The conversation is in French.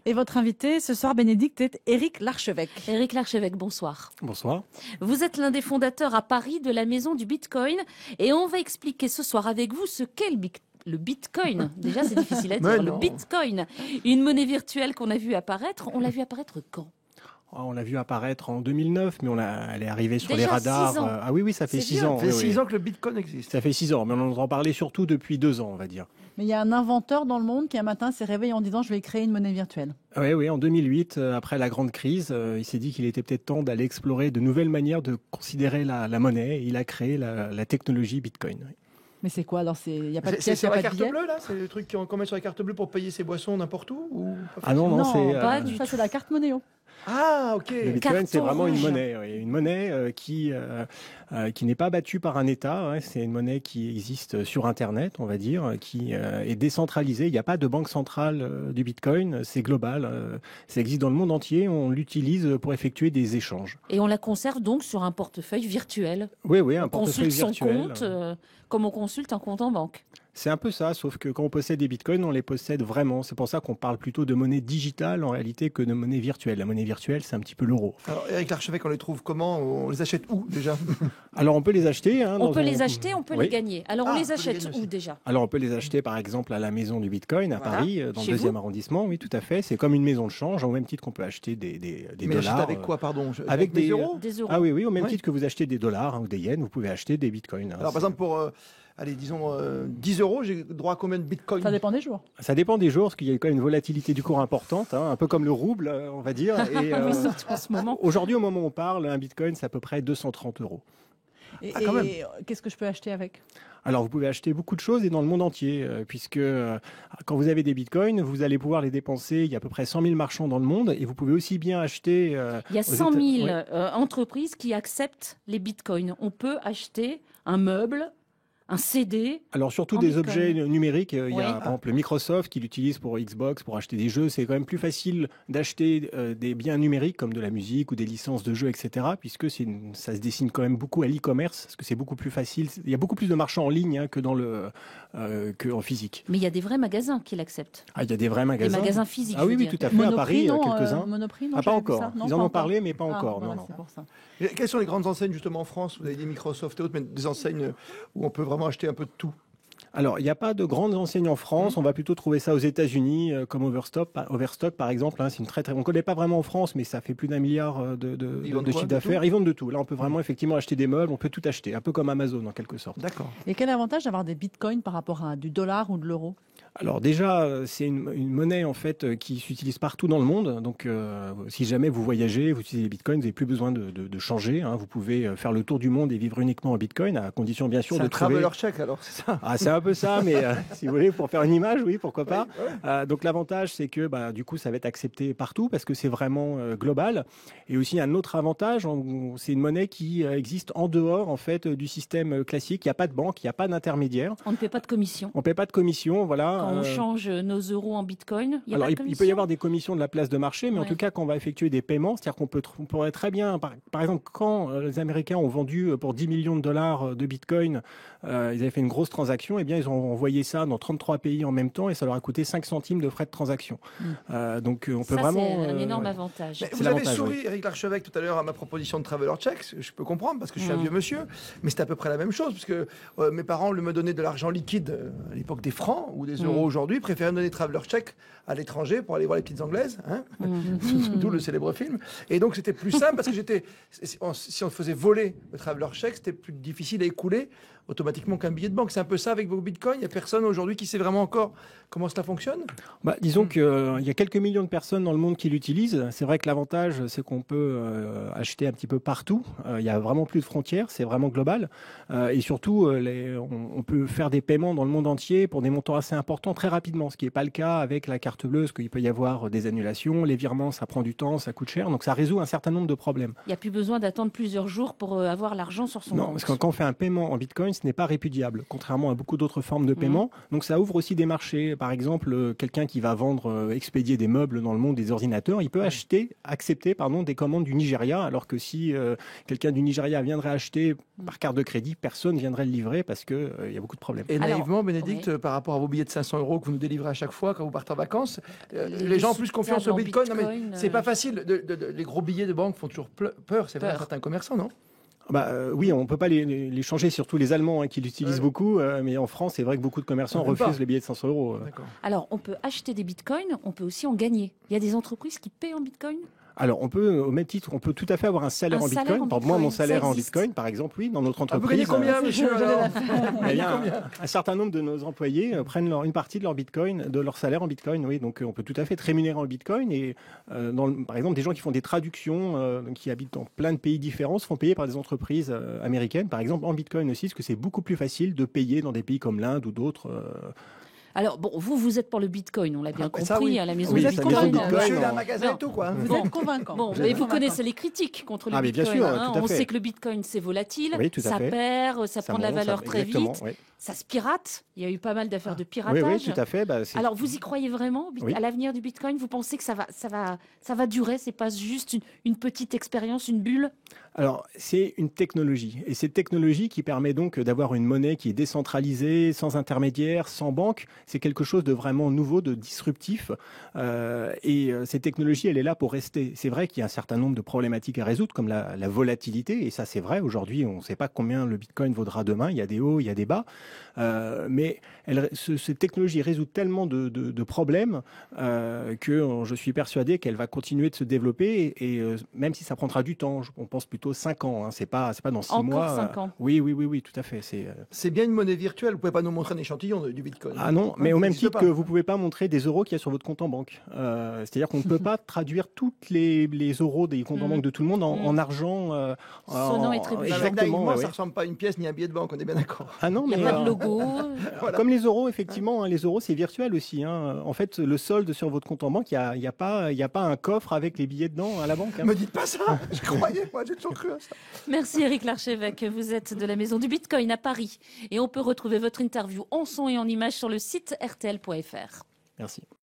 Et votre invité ce soir, Bénédicte, est Éric Larchevêque. Éric Larchevêque, bonsoir. Bonsoir. Vous êtes l'un des fondateurs à Paris de la Maison du Bitcoin et on va expliquer ce soir avec vous ce qu'est le Bitcoin. Déjà, c'est difficile à dire. Le Bitcoin, une monnaie virtuelle qu'on a vu apparaître. On l'a vu apparaître quand ? On l'a vu apparaître en 2009, mais elle est arrivée sur Déjà les radars. 6 ans. Ah oui, ça fait 6 ans. Ça fait 6 ans que le Bitcoin existe. Ça fait 6 ans, mais on en entend parler surtout depuis 2 ans, on va dire. Mais il y a un inventeur dans le monde qui un matin s'est réveillé en disant « je vais créer une monnaie virtuelle ». Oui, en 2008, après la grande crise, il s'est dit qu'il était peut-être temps d'aller explorer de nouvelles manières de considérer la monnaie. Et il a créé la technologie Bitcoin. Oui. Mais c'est quoi alors? Il n'y a pas de pièce, c'est il n'y a la pas de carte billet? bleue, là? C'est le truc qu'on met sur la carte bleue pour payer ses boissons n'importe où ou... Ah non, c'est pas du ça c'est la carte Monéo. Ah, ok. Le Bitcoin, c'est vraiment rouge. une monnaie qui n'est pas battue par un État. Hein. C'est une monnaie qui existe sur Internet, on va dire, qui est décentralisée. Il n'y a pas de banque centrale du Bitcoin. C'est global. Ça existe dans le monde entier. On l'utilise pour effectuer des échanges. Et on la conserve donc sur un portefeuille virtuel. Oui, un On portefeuille consulte son virtuel. compte comme on consulte un compte en banque. C'est un peu ça, sauf que quand on possède des bitcoins, on les possède vraiment. C'est pour ça qu'on parle plutôt de monnaie digitale en réalité que de monnaie virtuelle. La monnaie virtuelle, c'est un petit peu l'euro. Alors, Éric Larchevêque, on les trouve comment? On les achète où déjà? Alors on peut les acheter. On peut les acheter, on peut Oui. les gagner. Alors Ah, on on les peut les achète gagner où aussi. déjà? Alors on peut les acheter par exemple à la maison du Bitcoin à Voilà. Paris, dans Chez le 2e vous arrondissement. Oui, tout à fait. C'est comme une maison de change, au même titre qu'on peut acheter des Mais achète dollars. avec quoi, pardon? Avec des des euros? Des euros. Ah oui, au même Ouais. titre que vous achetez des dollars ou des yens, vous pouvez acheter des bitcoins. Alors, par exemple, pour, allez, disons, 10 euros, j'ai droit à combien de bitcoins? Ça dépend des jours. Ça dépend des jours, parce qu'il y a quand même une volatilité du cours importante, hein, un peu comme le rouble, on va dire. Et, Oui, surtout en ce moment. aujourd'hui, au moment où on parle, un bitcoin, c'est à peu près 230 euros. Et, quand même. qu'est-ce que je peux acheter avec? Alors, vous pouvez acheter beaucoup de choses et dans le monde entier, puisque quand vous avez des bitcoins, vous allez pouvoir les dépenser. Il y a à peu près 100 000 marchands dans le monde et vous pouvez aussi bien acheter. Il y a aux 100 000 Oui. entreprises qui acceptent les bitcoins. On peut acheter un meuble, un CD. Alors surtout En des bitcoin. objets numériques, il y Oui. a par exemple Microsoft qui l'utilise pour Xbox, pour acheter des jeux. C'est quand même plus facile d'acheter des biens numériques comme de la musique ou des licences de jeux, etc. Puisque ça se dessine quand même beaucoup à l'e-commerce, parce que c'est beaucoup plus facile. Il y a beaucoup plus de marchands en ligne que en physique. Mais il y a des vrais magasins qui l'acceptent. Ah, il y a des vrais Des magasins. magasins physiques. Ah oui, je veux oui, dire. tout à fait. À Paris, non, quelques-uns. Monoprix, non, Ah, pas j'avais vu encore. ça. Non, Ils pas en ont encore. parlé, mais pas Ah, encore. voilà, Non. c'est pour ça. Et quelles sont les grandes enseignes justement en France? Vous avez dit Microsoft et autres, mais des enseignes où on peut vraiment acheter un peu de tout. Alors, il n'y a pas de grandes enseignes en France. On va plutôt trouver ça aux États-Unis, comme Overstock, par exemple. Hein. C'est on ne connaît pas vraiment en France, mais ça fait plus d'1 milliard de Ils vendent quoi, chiffre de d'affaires. tout Ils vendent de tout. Là, on peut vraiment effectivement acheter des meubles, on peut tout acheter, un peu comme Amazon en quelque sorte. D'accord. Et quel avantage d'avoir des bitcoins par rapport à du dollar ou de l'euro? Alors déjà, c'est une monnaie en fait qui s'utilise partout dans le monde. Donc, si jamais vous voyagez, vous utilisez les bitcoins, vous n'avez plus besoin de changer. Hein. Vous pouvez faire le tour du monde et vivre uniquement en bitcoin, à condition bien sûr C'est de un trouver. traveler check alors, c'est ça? Ah, c'est un peu ça, mais si vous voulez, pour faire une image, oui, pourquoi pas. Oui, Donc l'avantage, c'est que du coup, ça va être accepté partout parce que c'est vraiment global. Et aussi un autre avantage, c'est une monnaie qui existe en dehors en fait du système classique. Il n'y a pas de banque, il n'y a pas d'intermédiaire. On ne paie pas de commission. On ne paie pas de commission, voilà. Quand on change nos euros en bitcoin, il y a Alors, pas de il commission. peut y avoir des commissions de la place de marché, mais en Ouais. tout cas, quand on va effectuer des paiements, c'est-à-dire on pourrait très bien, par exemple, quand les Américains ont vendu pour 10 millions de dollars de bitcoin, ils avaient fait une grosse transaction, et bien ils ont envoyé ça dans 33 pays en même temps, et ça leur a coûté 5 centimes de frais de transaction. Donc, on peut Ça, vraiment. c'est un énorme ouais. avantage. Mais C'est vous avez l'avantage, souri, Éric Larchevêque, tout à l'heure à ma proposition de traveler check. Je peux comprendre parce que je suis un vieux monsieur, mais c'est à peu près la même chose parce que mes parents me donnaient de l'argent liquide à l'époque des francs ou des euros aujourd'hui, préféraient me donner traveler check à l'étranger pour aller voir les petites anglaises, hein d'où le célèbre film. Et donc c'était plus simple parce que si on faisait voler le traveler check, c'était plus difficile à écouler automatiquement qu'un billet de banque. C'est un peu ça avec vos bitcoins. Il n'y a personne aujourd'hui qui sait vraiment encore comment cela fonctionne. Disons qu'il y a quelques millions de personnes dans le monde qui l'utilisent. C'est vrai que l'avantage, c'est qu'on peut acheter un petit peu partout. Il y a vraiment plus de frontières, c'est vraiment global. Et surtout, on peut faire des paiements dans le monde entier pour des montants assez importants très rapidement, ce qui n'est pas le cas avec la carte bleue, parce qu'il peut y avoir des annulations, les virements, ça prend du temps, ça coûte cher. Donc ça résout un certain nombre de problèmes. Il n'y a plus besoin d'attendre plusieurs jours pour avoir l'argent sur son Non, compte. parce que quand on fait un paiement en bitcoin, ce n'est pas répudiable, contrairement à beaucoup d'autres formes de paiement. Donc ça ouvre aussi des marchés. Par exemple, quelqu'un qui va vendre, expédier des meubles dans le monde des ordinateurs, il peut accepter des commandes du Nigeria, alors que si quelqu'un du Nigeria viendrait acheter par carte de crédit, personne ne viendrait le livrer parce qu'il y a beaucoup de problèmes. Et naïvement, Bénédicte, par rapport à vos billets de 500 € que vous nous délivrez à chaque fois quand vous partez en vacances, les gens ont plus confiance au Bitcoin. Non, mais c'est pas facile. Les gros billets de banque font toujours peur, c'est vrai, à certains commerçants, non? Oui, on ne peut pas les changer, surtout les Allemands qui l'utilisent beaucoup, mais en France, c'est vrai que beaucoup de commerçants refusent les billets de 500 €. Alors, on peut acheter des bitcoins, on peut aussi en gagner. Il y a des entreprises qui paient en bitcoin? Alors, on peut, au même titre, on peut tout à fait avoir un salaire en bitcoin. Moi, mon salaire en bitcoin, par exemple, oui, dans notre entreprise. Vous gagnez combien, monsieur? Un certain nombre de nos employés prennent une partie de leur bitcoin, de leur salaire en bitcoin, oui. Donc, on peut tout à fait être rémunéré en bitcoin. Et par exemple, des gens qui font des traductions, qui habitent dans plein de pays différents, se font payer par des entreprises américaines, par exemple, en bitcoin aussi, parce que c'est beaucoup plus facile de payer dans des pays comme l'Inde ou d'autres. Alors, vous êtes pour le bitcoin, on l'a bien compris, à la maison du Bitcoin. Vous êtes convaincant, monsieur, un magasin et tout, quoi. Vous êtes convaincant. Mais vous connaissez les critiques contre le bitcoin. Bien sûr, tout à on fait. sait que le bitcoin, c'est volatile, ça fait. perd, ça prend de la valeur très vite. Oui. Ça se pirate. Il y a eu pas mal d'affaires de piratage. Oui, tout à fait. Alors, vous y croyez vraiment à l'avenir du bitcoin? Vous pensez que ça va durer? C'est pas juste une petite expérience, une bulle? Alors, c'est une technologie. Et cette technologie qui permet donc d'avoir une monnaie qui est décentralisée, sans intermédiaire, sans banque, c'est quelque chose de vraiment nouveau, de disruptif. Cette technologie, elle est là pour rester. C'est vrai qu'il y a un certain nombre de problématiques à résoudre, comme la volatilité. Et ça, c'est vrai. Aujourd'hui, on ne sait pas combien le bitcoin vaudra demain. Il y a des hauts, il y a des bas. Mais cette technologie résout tellement de problèmes que je suis persuadé qu'elle va continuer de se développer. Et même si ça prendra du temps, on pense plutôt 5 ans. Hein. C'est pas dans 6 mois. Encore 5 ans. Oui, tout à fait. C'est bien une monnaie virtuelle. Vous pouvez pas nous montrer un échantillon du bitcoin? Ah non, mais au même titre que vous pouvez pas montrer des euros qu'il y a sur votre compte en banque. C'est-à-dire qu'on ne peut pas traduire toutes les euros des comptes en banque de tout le monde en argent. Sonnant et trébuchant. Exactement. Ça ressemble pas à une pièce ni à un billet de banque. On est bien d'accord. Ah non, il n'y a pas de logo. Comme les euros, effectivement, les euros c'est virtuel aussi. En fait, le solde sur votre compte en banque, il y a pas un coffre avec les billets dedans à la banque. Me dites pas ça. Je croyais, moi, j'ai toujours cru à ça. Merci Éric Larchevêque, vous êtes de la Maison du Bitcoin à Paris et on peut retrouver votre interview en son et en images sur le site rtl.fr. Merci.